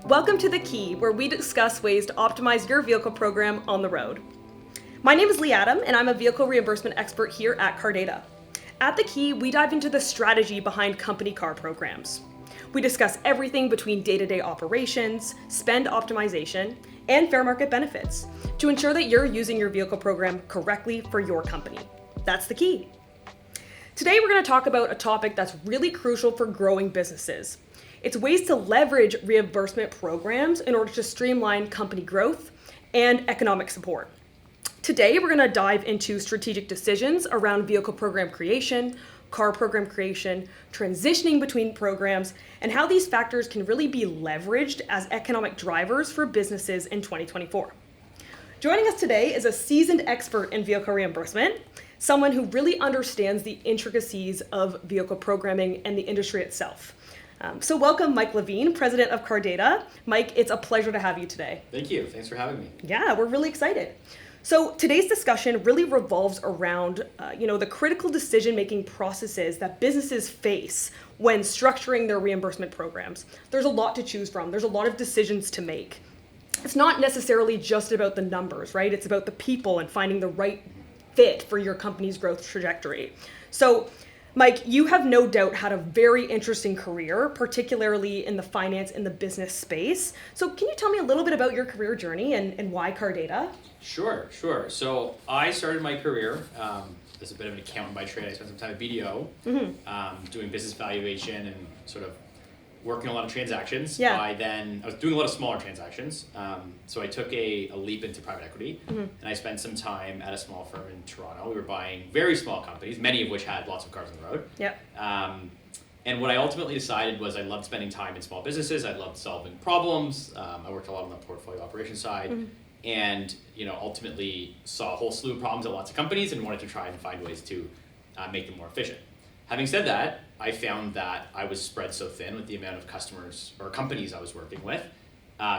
Welcome to The Key, where we discuss ways to optimize your vehicle program on the road. My name is Lee Adam, and I'm a vehicle reimbursement expert here at Cardata. At The Key, we dive into the strategy behind company car programs. We discuss everything between day-to-day operations, spend optimization, and fair market benefits to ensure that you're using your vehicle program correctly for your company. That's The Key. Today, we're going to talk about a topic that's really crucial for growing businesses. It's ways to leverage reimbursement programs in order to streamline company growth and economic support. Today, we're going to dive into strategic decisions around vehicle program creation, car program creation, transitioning between programs, and how these factors can really be leveraged as economic drivers for businesses in 2024. Joining us today is a seasoned expert in vehicle reimbursement, someone who really understands the intricacies of vehicle programming and the industry itself. So welcome, Mike Levine, president of Cardata. Mike, it's a pleasure to have you today. Thank you. Thanks for having me. Yeah, we're really excited. So today's discussion really revolves around the critical decision-making processes that businesses face when structuring their reimbursement programs. There's a lot to choose from. There's a lot of decisions to make. It's not necessarily just about the numbers, right? It's about the people and finding the right fit for your company's growth trajectory. So Mike, you have no doubt had a very interesting career, particularly in the finance and the business space. So can you tell me a little bit about your career journey and why Cardata? Sure. So I started my career as a bit of an accountant by trade. I spent some time at BDO doing business valuation and sort of working a lot of transactions. Yeah. I was doing a lot of smaller transactions. So I took a leap into private equity and I spent some time at a small firm in Toronto. We were buying very small companies, many of which had lots of cars on the road. Yep. And what I ultimately decided was I loved spending time in small businesses. I loved solving problems. I worked a lot on the portfolio operations side and ultimately saw a whole slew of problems at lots of companies and wanted to try and find ways to make them more efficient. Having said that, I found that I was spread so thin with the amount of customers or companies I was working with.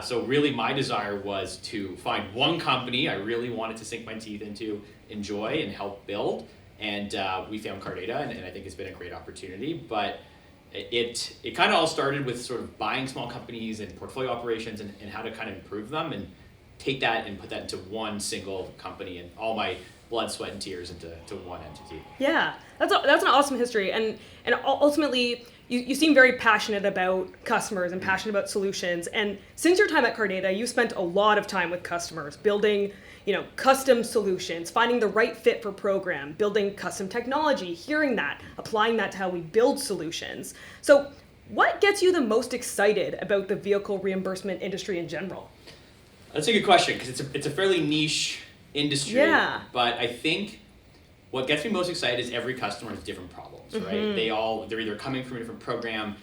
So really my desire was to find one company I really wanted to sink my teeth into, enjoy, and help build. And we found Cardata, and I think it's been a great opportunity. But it kind of all started with sort of buying small companies and portfolio operations and how to kind of improve them and take that and put that into one single company and all my blood, sweat, and tears into one entity. Yeah, that's an awesome history. And ultimately, you seem very passionate about customers and passionate about solutions. And since your time at Cardata, you spent a lot of time with customers, building custom solutions, finding the right fit for program, building custom technology, hearing that, applying that to how we build solutions. So what gets you the most excited about the vehicle reimbursement industry in general? That's a good question because it's a fairly niche industry. Yeah. But I think what gets me most excited is every customer has different problems, right? They're either coming from a different program.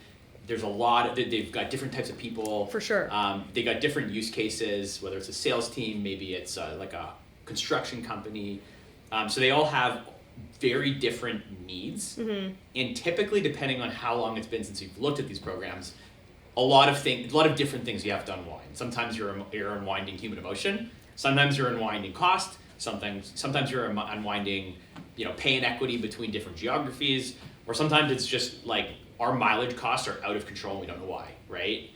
There's they've got different types of people. For sure. They got different use cases, whether it's a sales team, maybe it's like a construction company. So they all have very different needs. And typically, depending on how long it's been since you've looked at these programs, a lot of different things you have to unwind. Sometimes you're unwinding human emotion. Sometimes you're unwinding cost. Sometimes you're unwinding, pay and equity between different geographies. Or sometimes it's just like our mileage costs are out of control and we don't know why, right?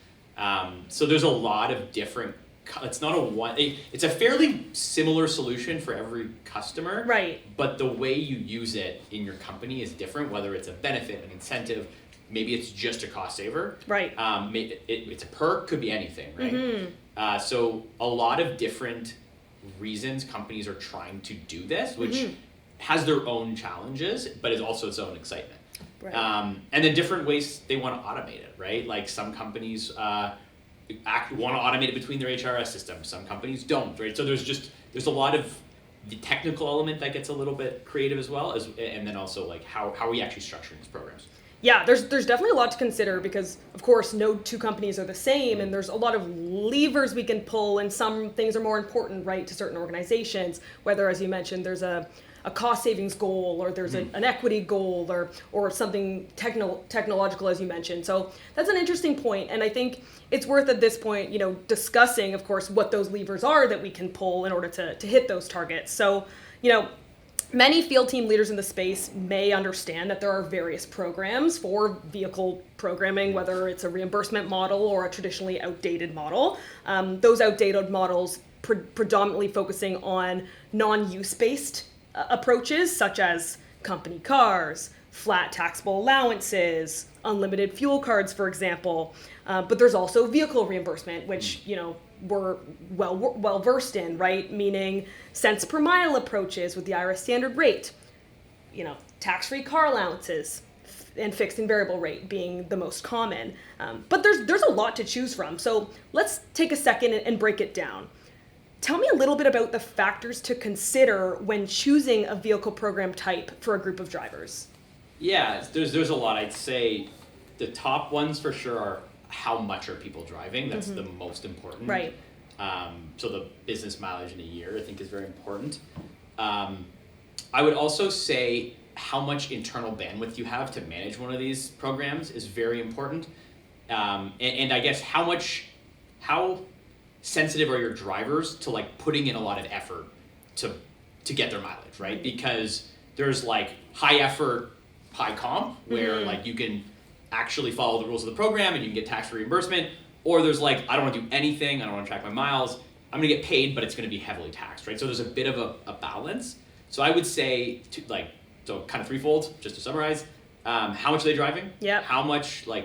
So there's a lot of different. It's a fairly similar solution for every customer. Right. But the way you use it in your company is different. Whether it's a benefit, an incentive. Maybe it's just a cost saver. Right. It's a perk, could be anything, right? So a lot of different reasons companies are trying to do this, which has their own challenges, but is also its own excitement. Right. And then different ways they want to automate it, right? Like some companies want to automate it between their HRS systems. Some companies don't, right? So there's a lot of the technical element that gets a little bit creative as well, and then also like how are we actually structuring these programs? Yeah, there's definitely a lot to consider because, of course, no two companies are the same, and there's a lot of levers we can pull, and some things are more important, right, to certain organizations, whether, as you mentioned, there's a cost savings goal or there's an equity goal or something technological, as you mentioned. So that's an interesting point, and I think it's worth at this point, discussing, of course, what those levers are that we can pull in order to hit those targets. So, Many field team leaders in the space may understand that there are various programs for vehicle programming, whether it's a reimbursement model or a traditionally outdated model. Those outdated models predominantly focusing on non-use-based approaches, such as company cars, flat taxable allowances, unlimited fuel cards, for example. But there's also vehicle reimbursement, which, we're well versed in, right? Meaning cents per mile approaches with the IRS standard rate, tax-free car allowances, and fixed and variable rate being the most common. But there's a lot to choose from. So let's take a second and break it down. Tell me a little bit about the factors to consider when choosing a vehicle program type for a group of drivers. Yeah, there's a lot. I'd say the top ones for sure are how much are people driving. That's the most important. Right. So the business mileage in a year, I think, is very important. I would also say how much internal bandwidth you have to manage one of these programs is very important. And I guess how sensitive are your drivers to like putting in a lot of effort to get their mileage, right? Because there's like high effort, high comp where like you can actually follow the rules of the program and you can get tax reimbursement, or there's like, I don't want to do anything, I don't want to track my miles, I'm going to get paid, but it's going to be heavily taxed, right? So there's a bit of a balance. So I would say so kind of threefold, just to summarize, how much are they driving? Yeah. How much time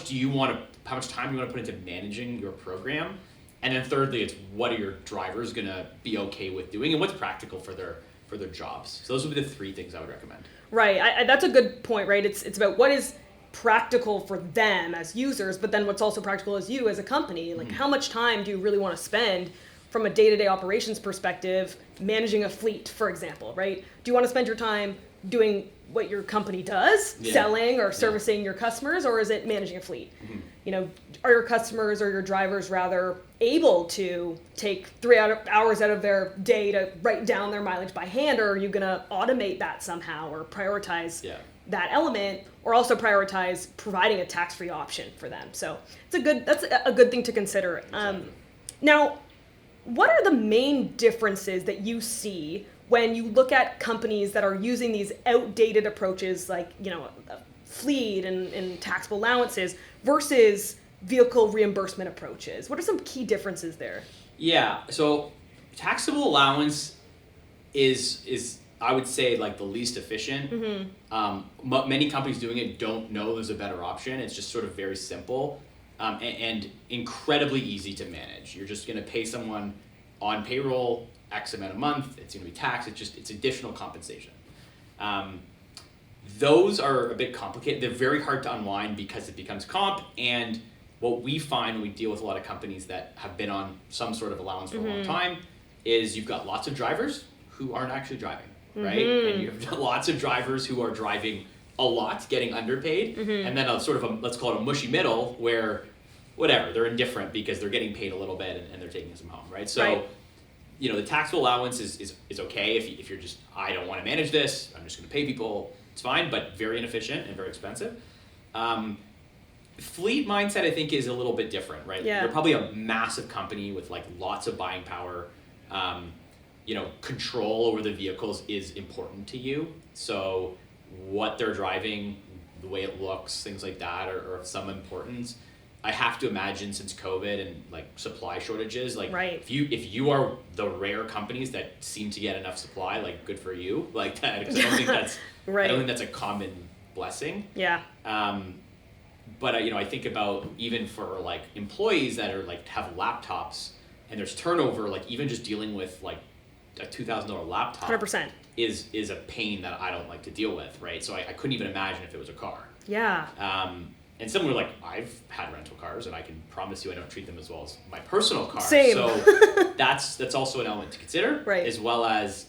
do you want to put into managing your program? And then thirdly, it's what are your drivers going to be okay with doing and what's practical for their jobs. So those would be the three things I would recommend. Right. That's a good point, right? It's about what is practical for them as users, but then what's also practical as you as a company. Like how much time do you really want to spend from a day-to-day operations perspective managing a fleet, for example, right? Do you want to spend your time doing what your company does, selling or servicing your customers, or is it managing a fleet? Are your customers or your drivers rather able to take 3 hours out of their day to write down their mileage by hand, or are you going to automate that somehow or prioritize that element, or also prioritize providing a tax-free option for them? So that's a good thing to consider. Exactly. Now, what are the main differences that you see when you look at companies that are using these outdated approaches like, fleet and taxable allowances versus vehicle reimbursement approaches? What are some key differences there? Yeah, so taxable allowance is I would say like the least efficient. Many companies doing it don't know there's a better option. It's just sort of very simple and incredibly easy to manage. You're just going to pay someone on payroll X amount a month. It's going to be taxed. It's additional compensation. Those are a bit complicated. They're very hard to unwind because it becomes comp. And what we find when we deal with a lot of companies that have been on some sort of allowance for a long time is you've got lots of drivers who aren't actually driving, right? And you have lots of drivers who are driving a lot, getting underpaid, and then let's call it a mushy middle where whatever, they're indifferent because they're getting paid a little bit and they're taking some home, right? So, the taxable allowance is okay if you're just, I don't want to manage this, I'm just going to pay people, it's fine, but very inefficient and very expensive. Fleet mindset, I think, is a little bit different, right? Yeah. You're probably a massive company with like lots of buying power. Control over the vehicles is important to you. So what they're driving, the way it looks, things like that are of some importance. I have to imagine since COVID and like supply shortages, like if you are the rare companies that seem to get enough supply, like good for you, like that. Because I don't think that's I don't think that's a common blessing. Yeah. But I think about even for like employees that are like have laptops and there's turnover, like even just dealing with like a $2,000 laptop 100%. is a pain that I don't like to deal with, right? So I couldn't even imagine if it was a car. Yeah. And similar, like I've had rental cars, and I can promise you I don't treat them as well as my personal car. Same. So that's also an element to consider, right? As well as,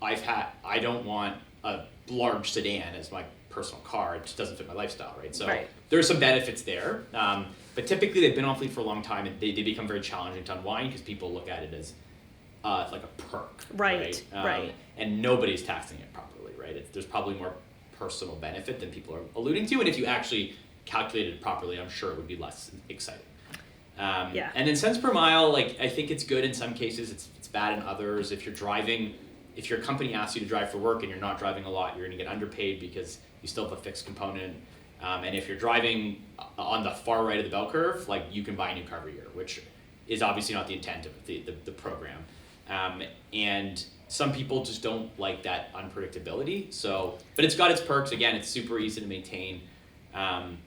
I don't want a large sedan as my personal car. It just doesn't fit my lifestyle, right? So there's some benefits there, but typically they've been on fleet for a long time, and they become very challenging to unwind because people look at it as like a perk, right? And nobody's taxing it properly, right? There's probably more personal benefit than people are alluding to, and if you actually calculated it properly, I'm sure it would be less exciting. And then cents per mile, like I think it's good in some cases, it's bad in others. If you're driving if your company asks you to drive for work and you're not driving a lot, you're going to get underpaid because you still have a fixed component. And if you're driving on the far right of the bell curve, like you can buy a new car every year, which is obviously not the intent of the program. And some people just don't like that unpredictability. So, but it's got its perks. Again, it's super easy to maintain. And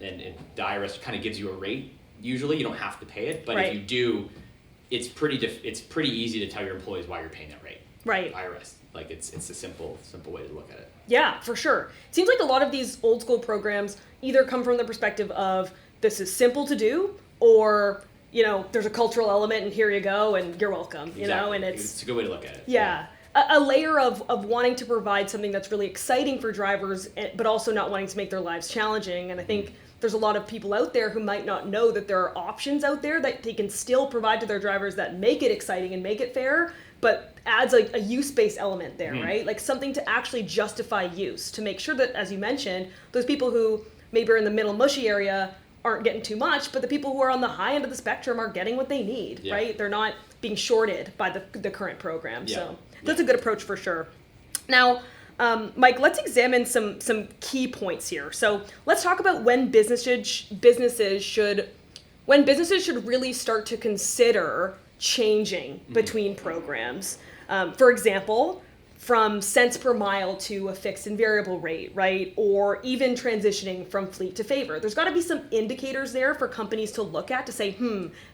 the IRS kind of gives you a rate. Usually, you don't have to pay it, but if you do, it's pretty easy to tell your employees why you're paying that rate. Right. IRS, like it's a simple way to look at it. Yeah, for sure. It seems like a lot of these old school programs either come from the perspective of this is simple to do, or there's a cultural element and here you go and you're welcome. Exactly. And it's a good way to look at it. Yeah. A layer of wanting to provide something that's really exciting for drivers, but also not wanting to make their lives challenging. And I think there's a lot of people out there who might not know that there are options out there that they can still provide to their drivers that make it exciting and make it fair, but adds like a use-based element there, right? Like something to actually justify use, to make sure that, as you mentioned, those people who maybe are in the middle mushy area aren't getting too much, but the people who are on the high end of the spectrum are getting what they need, right? They're not being shorted by the current program. So that's a good approach for sure. Now, Mike, let's examine some key points here. So let's talk about when businesses should really start to consider changing between programs. For example, from cents per mile to a fixed and variable rate, right? Or even transitioning from fleet to favor. There's got to be some indicators there for companies to look at to say,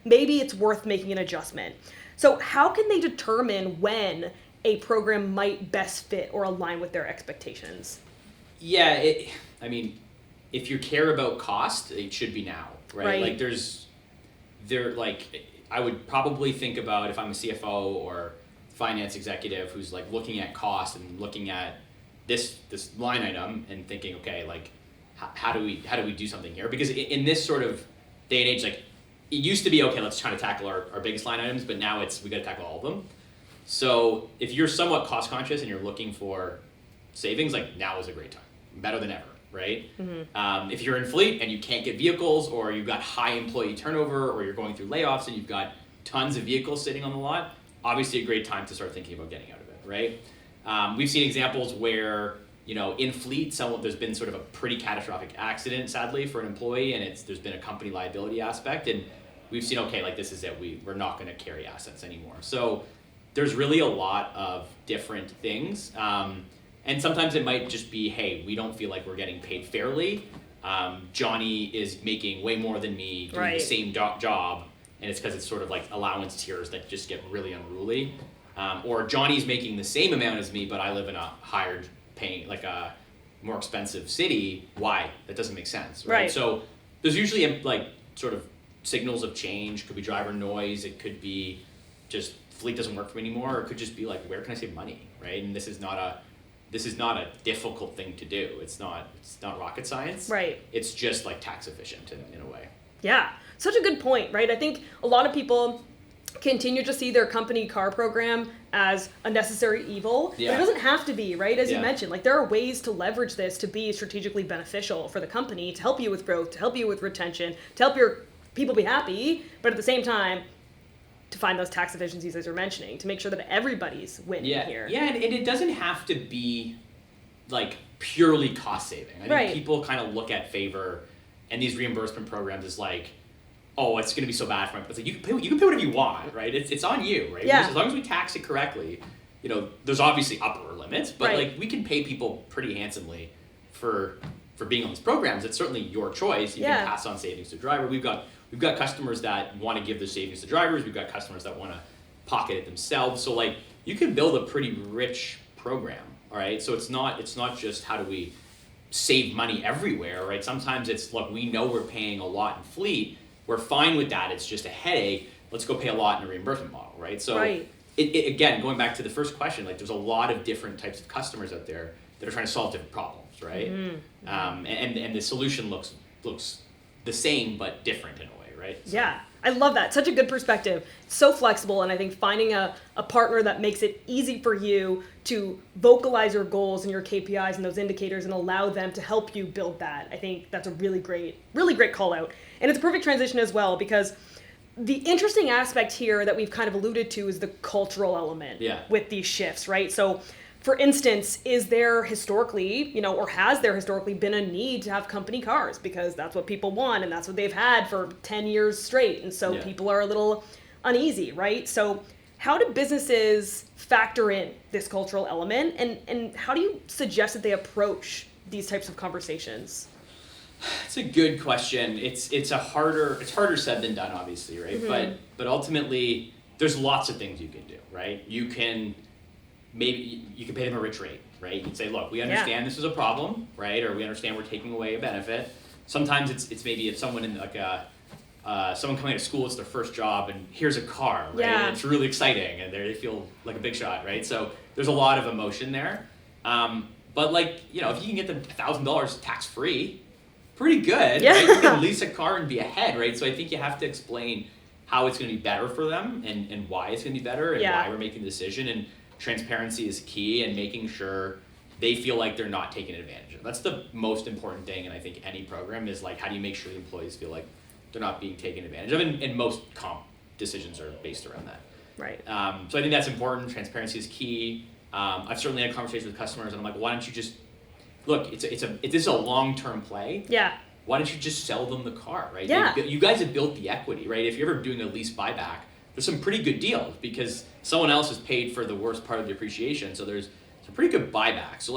maybe it's worth making an adjustment. So how can they determine when a program might best fit or align with their expectations? Yeah, if you care about cost, it should be now, right? Like I would probably think about, if I'm a CFO or finance executive who's like looking at cost and looking at this line item and thinking, okay, like how do we do something here? Because in this sort of day and age, like it used to be, okay, let's try to tackle our biggest line items, but now we got to tackle all of them. So if you're somewhat cost conscious and you're looking for savings, like now is a great time, better than ever, right? If you're in fleet and you can't get vehicles, or you've got high employee turnover, or you're going through layoffs and you've got tons of vehicles sitting on the lot, obviously a great time to start thinking about getting out of it, right? We've seen examples where, in fleet, there's been sort of a pretty catastrophic accident, sadly, for an employee, and there's been a company liability aspect, and we've seen, okay, like this is it, we're not going to carry assets anymore. So there's really a lot of different things. And sometimes it might just be, hey, we don't feel like we're getting paid fairly. Johnny is making way more than me doing the same job, and it's because it's sort of like allowance tiers that just get really unruly. Or Johnny's making the same amount as me, but I live in a higher paying, like a more expensive city. Why? That doesn't make sense, right? So there's usually like sort of signals of change. Could be driver noise. It could be just fleet doesn't work for me anymore, or it could just be like, where can I save money, right? And this is not a difficult thing to do. It's not rocket science. Right. It's just like tax efficient in a way. Yeah, such a good point, right? I think a lot of people continue to see their company car program as a necessary evil, but it doesn't have to be, right? As you mentioned, like there are ways to leverage this to be strategically beneficial for the company, to help you with growth, to help you with retention, to help your people be happy, but at the same time, to find those tax efficiencies as you're mentioning, to make sure that everybody's winning here. Yeah, and it doesn't have to be like purely cost saving. I think people kind of look at favor and these reimbursement programs as like, oh, it's going to be so bad for me. But it's like, you can pay whatever you want, right? It's on you, right? Yeah. As long as we tax it correctly, there's obviously upper limits, but like we can pay people pretty handsomely for being on these programs. It's certainly your choice. You can pass on savings to the driver. We've got customers that want to give the savings to drivers. We've got customers that want to pocket it themselves. So like you can build a pretty rich program, all right? So it's not just how do we save money everywhere, right? Sometimes it's, look, we know we're paying a lot in fleet. We're fine with that. It's just a headache. Let's go pay a lot in a reimbursement model, right? So it again, going back to the first question, like there's a lot of different types of customers out there that are trying to solve different problems, right? And the solution looks the same but different in a way, right? So. Yeah, I love that. Such a good perspective. So flexible, and I think finding a partner that makes it easy for you to vocalize your goals and your KPIs and those indicators and allow them to help you build that. I think that's a really great call out. And it's a perfect transition as well, because the interesting aspect here that we've kind of alluded to is the cultural element with these shifts, right? So for instance, is there historically, or has there historically been a need to have company cars because that's what people want and that's what they've had for 10 years straight. And so people are a little uneasy, right? So how do businesses factor in this cultural element and how do you suggest that they approach these types of conversations? It's a good question. It's harder said than done, obviously, right? Mm-hmm. But ultimately, there's lots of things you can do, right? You can pay them a rich rate, right? You can say, look, we understand this is a problem, right? Or we understand we're taking away a benefit. Sometimes it's maybe if someone in like someone coming out of school, it's their first job, and here's a car, right? Yeah. And it's really exciting, and they feel like a big shot, right? So there's a lot of emotion there. But if you can get them $1,000 tax free, pretty good, right? You can lease a car and be ahead, right? So I think you have to explain how it's going to be better for them and why it's going to be better and why we're making the decision. And transparency is key, and making sure they feel like they're not taken advantage of. That's the most important thing, and I think any program is how do you make sure the employees feel like they're not being taken advantage of, and most comp decisions are based around that. Right. So I think that's important. Transparency is key. I've certainly had conversations with customers, and I'm like, why don't you just look? This is a long-term play. Yeah. Why don't you just sell them the car, right? Yeah. You guys have built the equity, right? If you're ever doing a lease buyback, there's some pretty good deals because someone else has paid for the worst part of the appreciation. So there's some pretty good buyback. So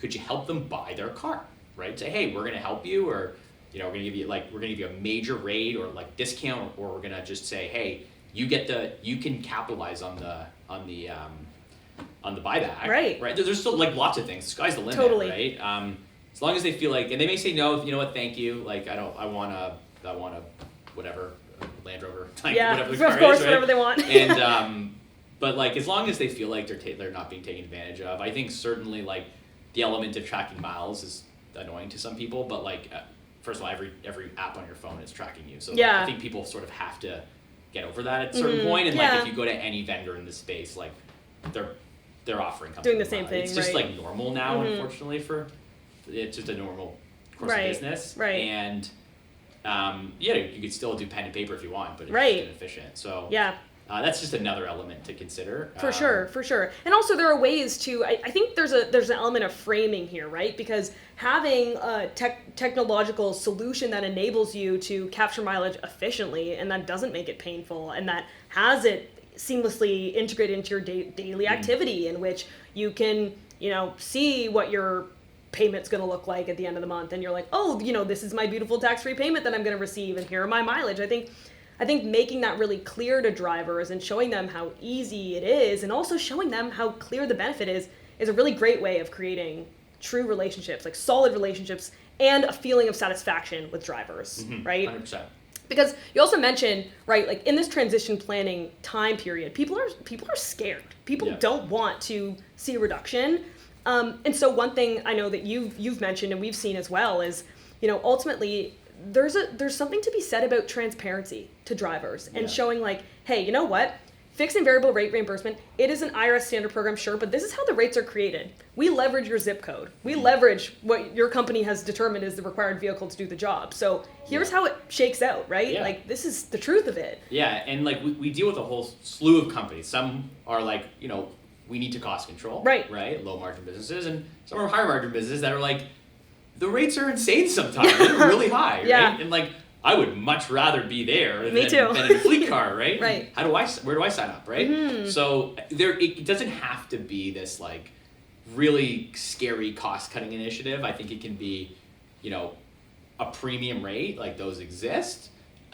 could you help them buy their car, right? Say, hey, we're going to help you, or we're going to give you a major rate or discount, or we're going to just say, hey, you can capitalize on the buyback, right? There's still lots of things. The sky's the limit, totally. Right? As long as they feel and they may say no, you know what, thank you. I want a whatever Land Rover, whatever the car of course, is, right? whatever they want. And but as long as they feel like they're not being taken advantage of, I think certainly the element of tracking miles is annoying to some people. But first of all, every app on your phone is tracking you, so I think people sort of have to get over that at a certain point. And if you go to any vendor in this space, they're offering doing the same thing. It's just normal now, unfortunately, it's just a normal course of business. Right. And you could still do pen and paper if you want, but it's just inefficient. So that's just another element to consider. For sure. And also there are ways to, I think there's an element of framing here, right? Because having a technological solution that enables you to capture mileage efficiently and that doesn't make it painful and that has it seamlessly integrated into your daily activity in which you can, see what your payment's going to look like at the end of the month, and you're like, oh, this is my beautiful tax-free payment that I'm going to receive, and here are my mileage. I think making that really clear to drivers and showing them how easy it is, and also showing them how clear the benefit is a really great way of creating true relationships, solid relationships, and a feeling of satisfaction with drivers, right? 100%. Because you also mentioned, right, in this transition planning time period, people are scared. People don't want to see a reduction. And so one thing I know that you've mentioned and we've seen as well is, ultimately there's something to be said about transparency to drivers and showing hey, you know what? Fixed and variable rate reimbursement, it is an IRS standard program, sure, but this is how the rates are created. We leverage your zip code. We leverage what your company has determined is the required vehicle to do the job. So here's how it shakes out, right? Yeah. This is the truth of it. Yeah, and we deal with a whole slew of companies. Some are we need to cost control, right? Low margin businesses, and some are higher margin businesses that are the rates are insane sometimes. They're really high, right? And I would much rather be there than in a fleet car, right? Right. Where do I sign up, right? Mm-hmm. So it doesn't have to be this really scary cost cutting initiative. I think it can be, a premium rate, those exist.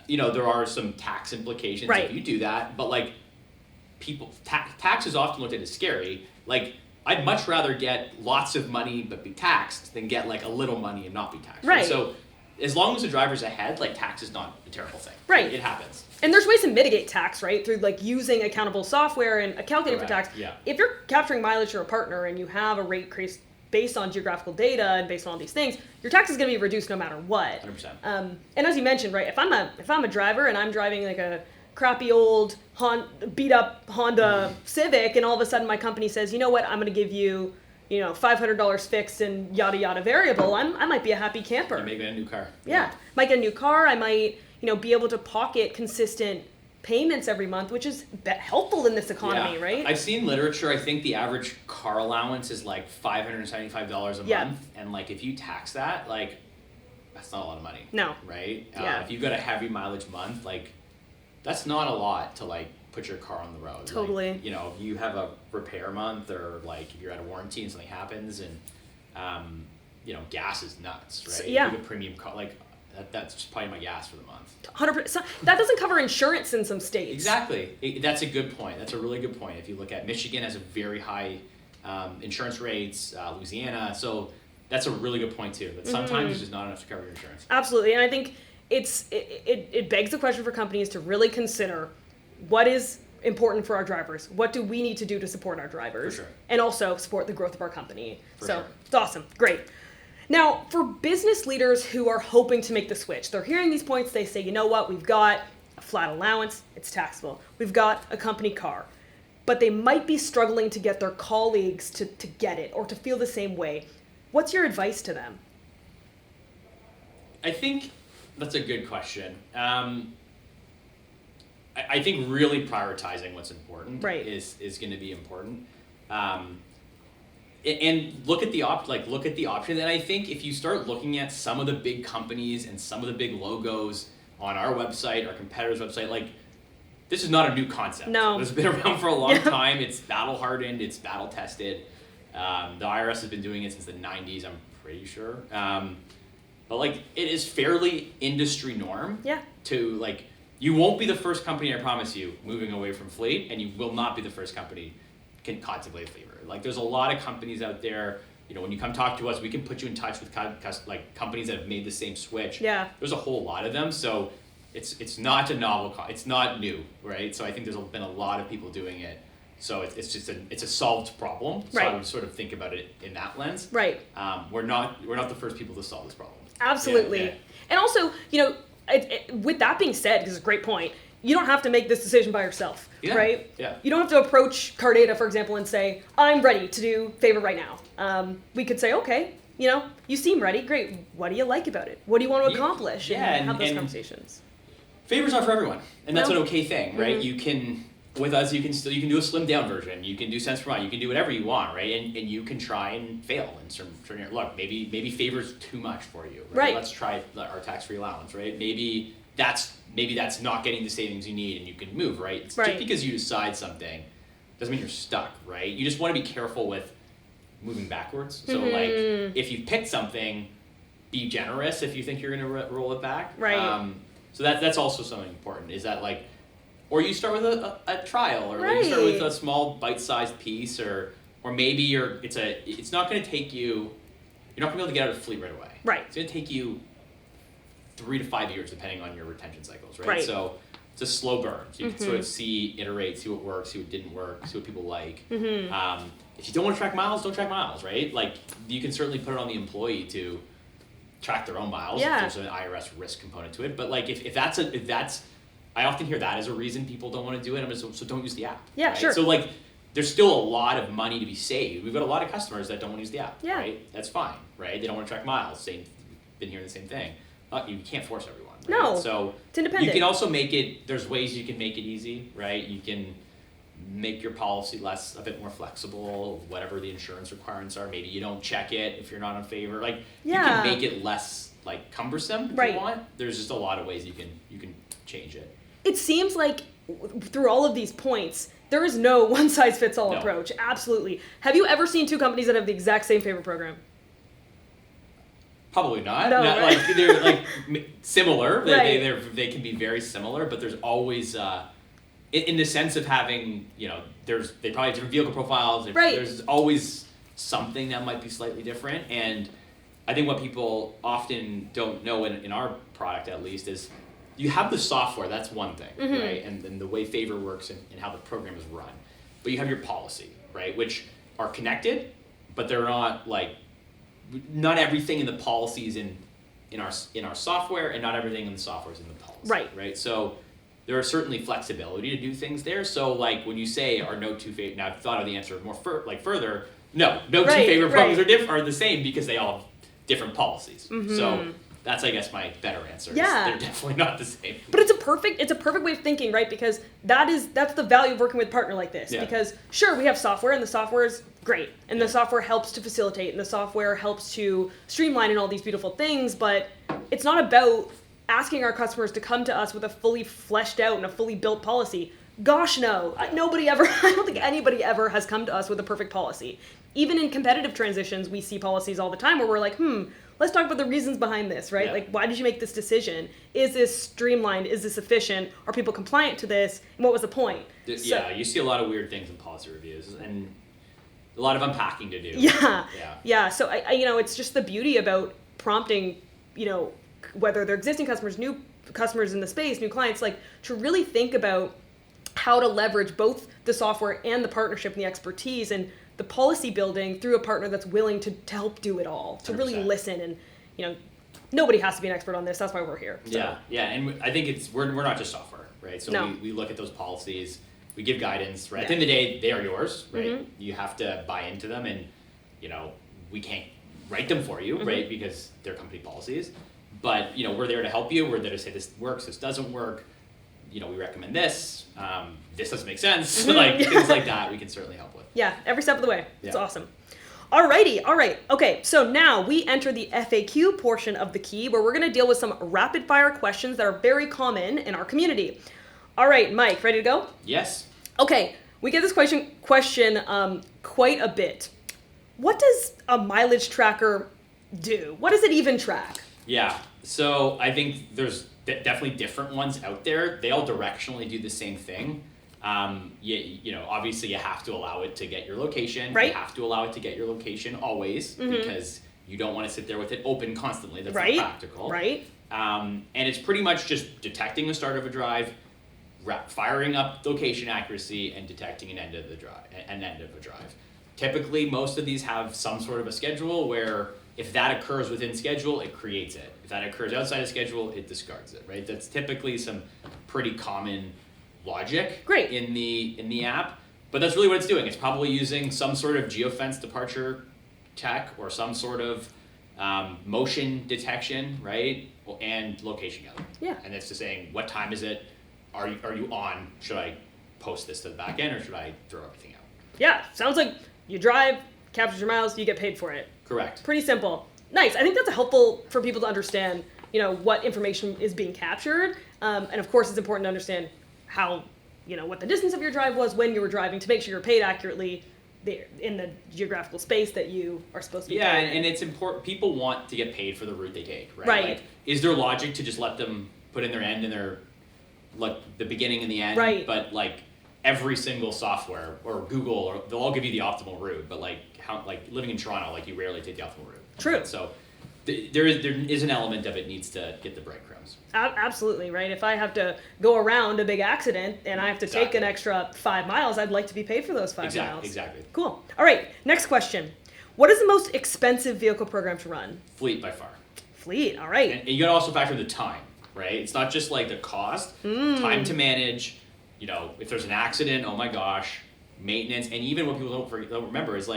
There are some tax implications if you do that, but tax is often looked at as scary. I'd much rather get lots of money but be taxed than get a little money and not be taxed. Right. So as long as the driver's ahead, tax is not a terrible thing. Right. It happens. And there's ways to mitigate tax, right? Through using accountable software and a calculator for tax. Yeah. If you're capturing mileage for a partner and you have a rate increase based on geographical data and based on all these things, your tax is going to be reduced no matter what. 100%. And as you mentioned, right? If I'm a driver and I'm driving a crappy old beat up Honda Civic, and all of a sudden my company says, you know what, I'm going to give you, $500 fixed and yada yada variable, I might be a happy camper. You may get a new car. Yeah. Might get a new car. I might, be able to pocket consistent payments every month, which is helpful in this economy, right? I've seen literature. I think the average car allowance is like $575 a month, and like if you tax that, like that's not a lot of money. No. Right? Yeah. If you've got a heavy mileage month, like that's not a lot to like put your car on the road. Totally. Like, you know, you have a repair month, or like if you're out of warranty and something happens, and you know, gas is nuts, right? Yeah. If you have a premium car, like that's just probably my gas for the month. 100%. That doesn't cover insurance in some states. Exactly. That's a good point. That's a really good point. If you look at Michigan has a very high insurance rates, Louisiana, so that's a really good point too. That sometimes it's just not enough to cover your insurance. Absolutely, and I think it begs the question for companies to really consider what is important for our drivers. What do we need to do to support our drivers? For sure. And also support the growth of our company. For so sure. It's awesome. Great. Now, for business leaders who are hoping to make the switch, they're hearing these points, they say, you know what, we've got a flat allowance, it's taxable. We've got a company car. But they might be struggling to get their colleagues to get it or to feel the same way. What's your advice to them? I think that's a good question. I think really prioritizing what's important is going to be important. And look at the option. And I think if you start looking at some of the big companies and some of the big logos on our website, our competitor's website, like this is not a new concept. No. It's been around for a long time. It's battle hardened. It's battle tested. The IRS has been doing it since the 90s, I'm pretty sure. But like it is fairly industry norm to like, you won't be the first company, I promise you, moving away from fleet, and you will not be the first company can contemplate fleet. Like there's a lot of companies out there, you know, when you come talk to us, we can put you in touch with like companies that have made the same switch. Yeah. There's a whole lot of them, so it's not a novel, it's not new, right? So I think there's been a lot of people doing it. So it's just it's a solved problem. So I would sort of think about it in that lens. Right. We're not the first people to solve this problem. Absolutely. Yeah. And also, you know, with that being said, because it's a great point, you don't have to make this decision by yourself, right? Yeah. You don't have to approach Cardata, for example, and say, I'm ready to do favor right now. We could say, okay, you know, you seem ready. Great. What do you like about it? What do you want to accomplish? And have those conversations. Favor's not for everyone, and that's an okay thing, right? You can, with us, you can do a slimmed down version. You can do cents per mile. You can do whatever you want, right? And you can try and fail in certain look. Maybe favor's too much for you, right? Let's try our tax-free allowance, right? Maybe that's not getting the savings you need, and you can move, right? Just because you decide something doesn't mean you're stuck, right? You just want to be careful with moving backwards. So like, if you picked something, be generous if you think you're going to roll it back. Right. So that's also something important. Is that like, or you start with a trial, or like you start with a small bite-sized piece, or maybe it's not going to take you. You're not going to be able to get out of fleet right away. Right. It's going to take you 3 to 5 years, depending on your retention cycles, right? So it's a slow burn. So you can sort of iterate, see what works, see what didn't work, see what people like. If you don't want to track miles, don't track miles, right? Like you can certainly put it on the employee to track their own miles. If there's an IRS risk component to it. But like if that's I often hear that as a reason people don't want to do it. So don't use the app. Yeah, right? sure. So like there's still a lot of money to be saved. We've got a lot of customers that don't want to use the app. Yeah. Right? That's fine, right? They don't want to track miles. Been hearing the same thing. You can't force everyone. Right? No. So it's independent. You can also make it. There's ways you can make it easy, right? You can make your policy a bit more flexible. Whatever the insurance requirements are, maybe you don't check it if you're not in favor. Like you can make it less like cumbersome if you want. There's just a lot of ways you can change it. It seems like through all of these points, there is no one-size-fits-all approach. Absolutely. Have you ever seen two companies that have the exact same favor program? Probably not. No, like they're like similar. Right. They can be very similar, but there's always in the sense of having, you know, they probably have different vehicle profiles. There's always something that might be slightly different, and I think what people often don't know in our product at least is you have the software, that's one thing, right? And the way favor works and how the program is run. But you have your policy, right? Which are connected, but they're not like, not everything in the policy is in our software, and not everything in the software is in the policy. Right? So there are certainly flexibility to do things there. So like when you say are no two favor, now I've thought of the answer more two favor programs are the same because they all have different policies. So That's, I guess, my better answer. Yeah. They're definitely not the same. But it's a perfect way of thinking, right? Because that's the value of working with a partner like this. Yeah. Because sure, we have software, and the software is great, and the software helps to facilitate, and the software helps to streamline and all these beautiful things. But it's not about asking our customers to come to us with a fully fleshed out and a fully built policy. Gosh, no. Nobody ever. I don't think anybody ever has come to us with a perfect policy. Even in competitive transitions, we see policies all the time where we're like, let's talk about the reasons behind this, right? Yeah. Like, why did you make this decision? Is this streamlined? Is this efficient? Are people compliant to this? And what was the point? Yeah, you see a lot of weird things in policy reviews, and a lot of unpacking to do. Yeah. So I it's just the beauty about prompting, whether they're existing customers, new customers in the space, new clients, like to really think about how to leverage both the software and the partnership and the expertise and the policy building through a partner that's willing to help do it all, to 100%. really listen. And, nobody has to be an expert on this. That's why we're here. So. Yeah. And I think we're not just software, right? So No. we look at those policies, we give guidance, right? At the end of the day, they are yours, right? Mm-hmm. You have to buy into them, and, we can't write them for you, right? Because they're company policies. But, we're there to help you. We're there to say this works, this doesn't work. We recommend this. This doesn't make sense. Like things like that, we can certainly help with. Yeah, every step of the way. It's Yeah. awesome. Alrighty, all right. Okay, so now we enter the FAQ portion of the key where we're going to deal with some rapid fire questions that are very common in our community. All right, Mike, ready to go? Yes. Okay, we get this question quite a bit. What does a mileage tracker do? What does it even track? Yeah. So I think there's definitely different ones out there. They all directionally do the same thing. Obviously you have to allow it to get your location. Right. You have to allow it to get your location always because you don't want to sit there with it open constantly. That's Right. not practical. Right. And it's pretty much just detecting the start of a drive, firing up location accuracy, and detecting an end of a drive. Typically, most of these have some sort of a schedule where if that occurs within schedule, it creates it. If that occurs outside of schedule, it discards it, right? That's typically some pretty common logic Great. in the app. But that's really what it's doing. It's probably using some sort of geofence departure tech or some sort of motion detection, right? And location gathering. Yeah. And it's just saying, what time is it? Are you on? Should I post this to the back end or should I throw everything out? Yeah, sounds like you drive, captures your miles, you get paid for it. Correct. Pretty simple. Nice. I think that's helpful for people to understand, what information is being captured. And of course, it's important to understand how, what the distance of your drive was when you were driving to make sure you're paid accurately there in the geographical space that you are supposed to be Yeah, paid. and it's important. People want to get paid for the route they take, right? Right. Like, is there logic to just let them put in their end and their, like, the beginning and the end? Right. But, like, every single software or Google, or they'll all give you the optimal route, but living in Toronto, you rarely take the optimal route. True. Right? So there is an element of it needs to get the breadcrumbs. Absolutely, right? If I have to go around a big accident and I have to take an extra 5 miles, I'd like to be paid for those 5 miles. Exactly. Cool. All right, next question. What is the most expensive vehicle program to run? Fleet by far. Fleet, all right. And you gotta also factor the time, right? It's not just the cost, time to manage, if there's an accident, oh my gosh, maintenance, and even what people don't remember is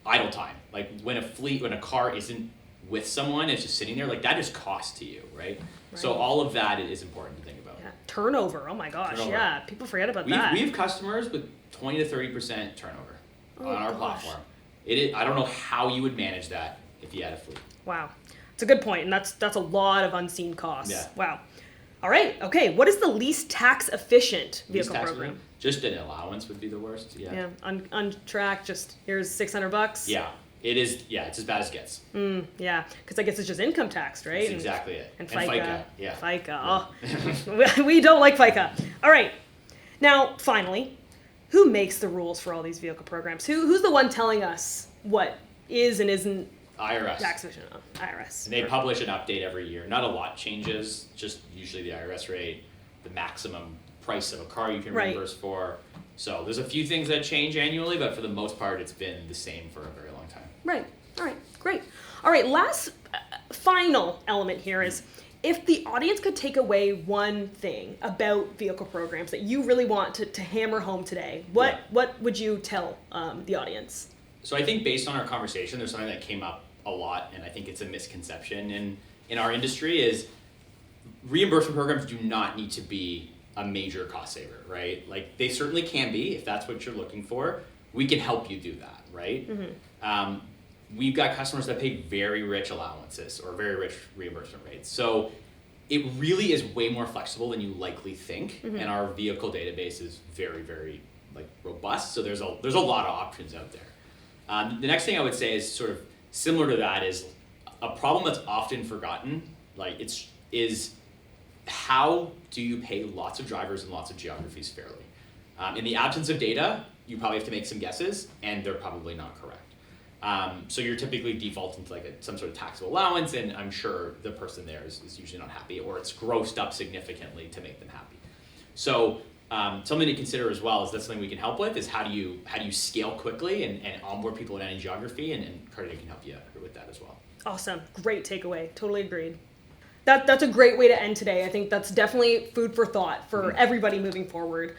idle time. When a car isn't with someone, it's just sitting there, that is cost to you, right? So all of that is important to think about. Yeah. Turnover, oh my gosh, Turnover. yeah, people forget about that. We have customers with 20 to 30% turnover on our platform. I don't know how you would manage that if you had a fleet. Wow, it's a good point, and that's a lot of unseen costs. Yeah. Wow. All right, okay, what is the least tax efficient vehicle Least tax program? efficient? Just an allowance would be the worst, yeah. Yeah, on track, just here's $600. Yeah, it is, it's as bad as it gets. Yeah, because I guess it's just income taxed, right? That's exactly it. And FICA. Yeah. FICA. Oh, we don't like FICA. All right. Now, finally, who makes the rules for all these vehicle programs? Who's the one telling us what is and isn't IRS. tax efficient? Oh, IRS. And they publish an update every year. Not a lot changes, just usually the IRS rate, the maximum price of a car you can reimburse for. So there's a few things that change annually, but for the most part, it's been the same for a very long time. Right. All right. Great. All right. Last, final element here is if the audience could take away one thing about vehicle programs that you really want to hammer home today, what would you tell the audience? So I think based on our conversation, there's something that came up a lot, and I think it's a misconception in our industry, is reimbursement programs do not need to be a major cost saver, right? Like, they certainly can be if that's what you're looking for. We can help you do that, right? We've got customers that pay very rich allowances or very rich reimbursement rates. So it really is way more flexible than you likely think, and our vehicle database is very, very like robust. So there's a lot of options out there. The next thing I would say is sort of similar to that is a problem that's often forgotten. Like, is how do you pay lots of drivers in lots of geographies fairly? In the absence of data, you probably have to make some guesses, and they're probably not correct. So you're typically defaulting to like some sort of taxable allowance, and I'm sure the person there is usually not happy, or it's grossed up significantly to make them happy. So something to consider as well is that's something we can help with, is how do you scale quickly and onboard people in any geography, and Cardata can help you with that as well. Awesome. Great takeaway. Totally agreed. That's a great way to end today. I think that's definitely food for thought for everybody moving forward.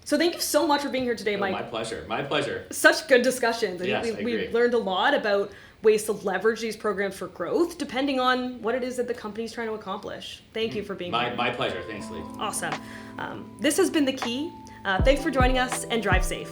So thank you so much for being here today, Mike. My pleasure. My pleasure. Such good discussions. Yes, I we agree. learned a lot about ways to leverage these programs for growth, depending on what it is that the company's trying to accomplish. Thank you for being here. My pleasure. Thanks, Lee. Awesome. This has been The Key. Thanks for joining us, and drive safe.